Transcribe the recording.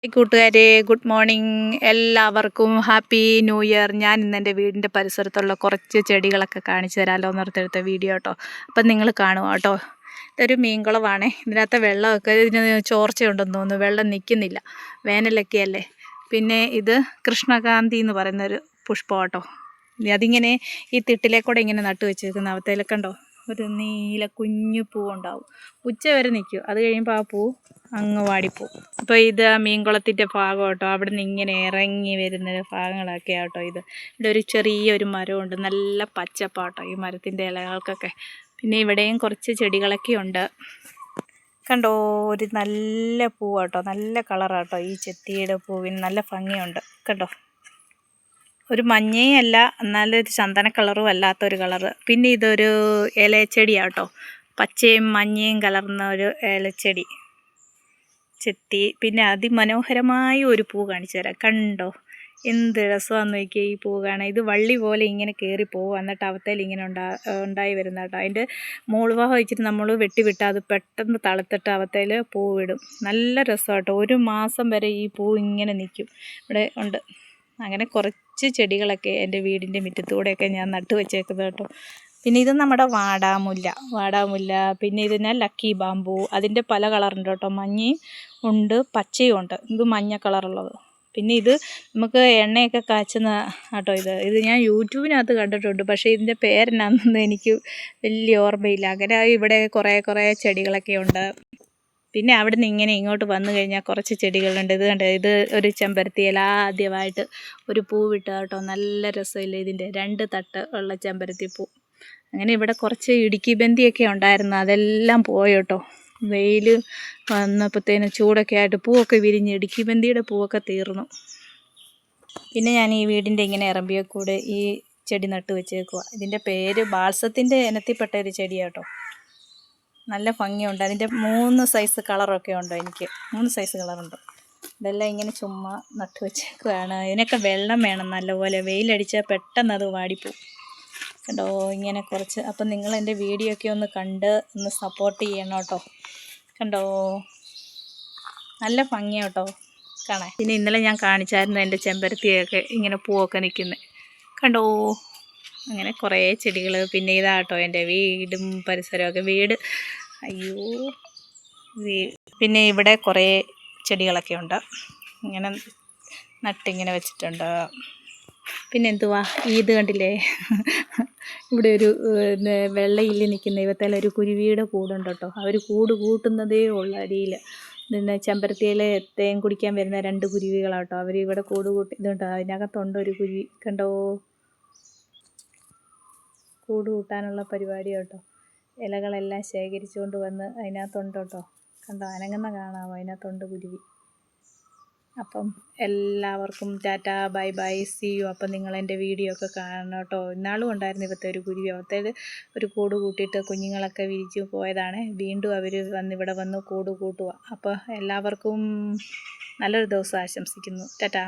കൂട്ടുകാരെ good morning. എല്ലാവർക്കും happy new year. ഞാൻ ഇന്ന് എൻ്റെ വീടിൻ്റെ പരിസരത്തുള്ള കുറച്ച് ചെടികളൊക്കെ കാണിച്ചു തരാമല്ലോ എന്നോർത്തെടുത്ത വീഡിയോ കേട്ടോ. അപ്പം നിങ്ങൾ കാണുക കേട്ടോ. ഇതൊരു മീൻകുളമാണ്. ഇതിനകത്ത് വെള്ളമൊക്കെ ഇതിന് ചോർച്ചയുണ്ടെന്ന് തോന്നുന്നു. വെള്ളം നിൽക്കുന്നില്ല, വേനലൊക്കെ അല്ലേ. പിന്നെ ഇത് കൃഷ്ണകാന്തി എന്ന് പറയുന്നൊരു പുഷ്പം കേട്ടോ. അതിങ്ങനെ ഈ തിട്ടിലേക്കൂടെ ഇങ്ങനെ നട്ടു വെച്ചേക്കുന്ന അവത്തേലൊക്കെ കണ്ടോ, ഒരു നീല കുഞ്ഞു പൂവുണ്ടാവും. ഉച്ച വരെ നിൽക്കും, അത് കഴിയുമ്പോൾ ആ പൂ അങ്ങ് വാടിപ്പോവും. അപ്പോൾ ഇത് മീൻകുളത്തിൻ്റെ ഭാഗം കേട്ടോ. അവിടെ നിന്ന് ഇങ്ങനെ ഇറങ്ങി വരുന്ന ഭാഗങ്ങളൊക്കെ ആട്ടോ ഇത്. ഇവിടെ ഒരു ചെറിയൊരു മരമുണ്ട്, നല്ല പച്ചപ്പാട്ടോ ഈ മരത്തിൻ്റെ ഇലകൾക്കൊക്കെ. പിന്നെ ഇവിടെയും കുറച്ച് ചെടികളൊക്കെ ഉണ്ട്. കണ്ടോ, ഒരു നല്ല പൂവാട്ടോ, നല്ല കളറാട്ടോ ഈ ചെത്തിയുടെ പൂവിന്. നല്ല ഭംഗിയുണ്ട് കണ്ടോ. ഒരു മഞ്ഞയല്ല, എന്നാലും ഒരു ചന്ദന കളറും അല്ലാത്തൊരു കളറ്. പിന്നെ ഇതൊരു ഇലച്ചെടിയാട്ടോ, പച്ചയും മഞ്ഞയും കലർന്ന ഒരു ഇലച്ചെടി ചെത്തി. പിന്നെ അതിമനോഹരമായ ഒരു പൂ കാണിച്ചു തരാം. കണ്ടോ, എന്ത് രസമാണെന്ന് നോക്കിയാൽ ഈ പൂ കാണാൻ. ഇത് വള്ളി പോലെ ഇങ്ങനെ കയറിപ്പോവും, എന്നിട്ട് അവത്തേൽ ഇങ്ങനെ ഉണ്ടായി വരുന്ന കേട്ടോ. അതിൻ്റെ മൂൾഭാഗം വെച്ചിട്ട് നമ്മൾ വെട്ടിവിട്ടാൽ അത് പെട്ടെന്ന് തളുത്തിട്ട് അവത്തേൽ പൂവിടും. നല്ല രസമാട്ടോ. ഒരു മാസം വരെ ഈ പൂ ഇങ്ങനെ നിൽക്കും. ഇവിടെ ഉണ്ട് അങ്ങനെ കുറച്ച് ചെടികളൊക്കെ എൻ്റെ വീടിൻ്റെ മുറ്റത്തൂടെയൊക്കെ ഞാൻ നട്ടു വെച്ചേക്കുന്നത് കേട്ടോ. പിന്നെ ഇത് നമ്മുടെ വാടാമുല്ല. പിന്നെ ഇതിന് ലക്കി ബാമ്പു. അതിൻ്റെ പല കളറുണ്ട് കേട്ടോ, മഞ്ഞയും ഉണ്ട് പച്ചയും ഉണ്ട്. ഇത് മഞ്ഞ കളറുള്ളത്. പിന്നെ ഇത് നമുക്ക് എണ്ണയൊക്കെ കാച്ചുന്ന കേട്ടോ. ഇത് ഞാൻ യൂട്യൂബിനകത്ത് കണ്ടിട്ടുണ്ട്, പക്ഷേ ഇതിൻ്റെ പേരെന്നാണെന്ന് എനിക്ക് വലിയ ഓർമ്മയില്ല. അങ്ങനെ ഇവിടെ കുറേ ചെടികളൊക്കെ ഉണ്ട്. പിന്നെ അവിടെ നിന്ന് ഇങ്ങനെ ഇങ്ങോട്ട് വന്നു കഴിഞ്ഞാൽ കുറച്ച് ചെടികളുണ്ട്. ഇത് കണ്ടോ, ഇത് ഒരു ചെമ്പരത്തി ഇല ആദ്യമായിട്ട് ഒരു പൂവിട്ട കേട്ടോ. നല്ല രസമില്ലേ ഇതിൻ്റെ 2 തട്ട് ഉള്ള ചെമ്പരത്തി പൂ. അങ്ങനെ ഇവിടെ കുറച്ച് ഇടുക്കി ബന്ദിയൊക്കെ ഉണ്ടായിരുന്നു, അതെല്ലാം പോയി കേട്ടോ. വെയിൽ വന്നപ്പോഴത്തേനും ചൂടൊക്കെ ആയിട്ട് പൂവൊക്കെ വിരിഞ്ഞ് ഇടുക്കി ബന്ദിയുടെ പൂവൊക്കെ തീർന്നു. പിന്നെ ഞാൻ ഈ വീടിൻ്റെ ഇങ്ങനെ ഇറമ്പിയെ കൂടെ ഈ ചെടി നട്ട് വെച്ചേക്കുക. ഇതിൻ്റെ പേര് ബാൾസത്തിൻ്റെ ഇനത്തിൽപ്പെട്ട ഒരു ചെടിയാട്ടോ. നല്ല ഭംഗിയുണ്ട്. അതിൻ്റെ 3 സൈസ് കളറൊക്കെ ഉണ്ട്. എനിക്ക് 3 സൈസ് കളറുണ്ട്. ഇതെല്ലാം ഇങ്ങനെ ചുമ്മാ നട്ടു വെച്ചേക്കുകയാണ്. ഇതിനൊക്കെ വെള്ളം വേണം നല്ലപോലെ. വെയിലടിച്ചാൽ പെട്ടെന്ന് അത് വാടിപ്പോവും കേട്ടോ. ഇങ്ങനെ കുറച്ച്. അപ്പം നിങ്ങൾ എൻ്റെ വീഡിയോ ഒക്കെ ഒന്ന് കണ്ട് ഒന്ന് സപ്പോർട്ട് ചെയ്യണം കേട്ടോ. കണ്ടോ, നല്ല ഭംഗിയാട്ടോ കാണാൻ. പിന്നെ ഇന്നലെ ഞാൻ കാണിച്ചായിരുന്നു എൻ്റെ ചെമ്പരത്തിയൊക്കെ ഇങ്ങനെ പൂവൊക്കെ നിൽക്കുന്നത് കണ്ടോ. അങ്ങനെ കുറേ ചെടികൾ. പിന്നെ ഇതാട്ടോ എൻ്റെ വീടും പരിസരമൊക്കെ. പിന്നെ ഇവിടെ കുറേ ചെടികളൊക്കെ ഉണ്ട്, ഇങ്ങനെ നട്ടിങ്ങനെ വെച്ചിട്ടുണ്ട്. പിന്നെ എന്തുവാ ഇത് കണ്ടില്ലേ, ഇവിടെ ഒരു വെള്ളയിൽ നിൽക്കുന്ന ദൈവത്തേലൊരു കുരുവിയുടെ കൂടുണ്ട് കേട്ടോ. അവർ കൂട് കൂട്ടുന്നതേ ഉള്ളൂ അരിയിൽ. പിന്നെ ചെമ്പരത്തിയിൽ തേൻ കുടിക്കാൻ വരുന്ന 2 കുരുവികളാട്ടോ. അവർ ഇവിടെ കൂട് കൂട്ടി ഇതുണ്ടോ, അതിനകത്തുണ്ട് ഒരു കുരുവി കണ്ടോ. കൂട് കൂട്ടാനുള്ള പരിപാടി കേട്ടോ. ഇലകളെല്ലാം ശേഖരിച്ചുകൊണ്ട് വന്ന് അതിനകത്തുണ്ട് കേട്ടോ. കണ്ടോ, അനങ്ങുന്ന കാണാമോ, അതിനകത്തുണ്ട് കുരുവി. അപ്പം എല്ലാവർക്കും tata, bye bye, see you. അപ്പം നിങ്ങൾ എൻ്റെ വീഡിയോ ഒക്കെ കാണണം കേട്ടോ. ഇന്നാളും ഉണ്ടായിരുന്നു ഇവിടുത്തെ ഒരു കുരുവി. അവത്തേൽ ഒരു കൂട് കൂട്ടിയിട്ട് കുഞ്ഞുങ്ങളൊക്കെ വിരിച്ചു പോയതാണ്. വീണ്ടും അവർ ഇവിടെ വന്ന് കൂട് കൂട്ടുക. അപ്പോൾ എല്ലാവർക്കും നല്ലൊരു ദിവസം ആശംസിക്കുന്നു. ടാറ്റാ.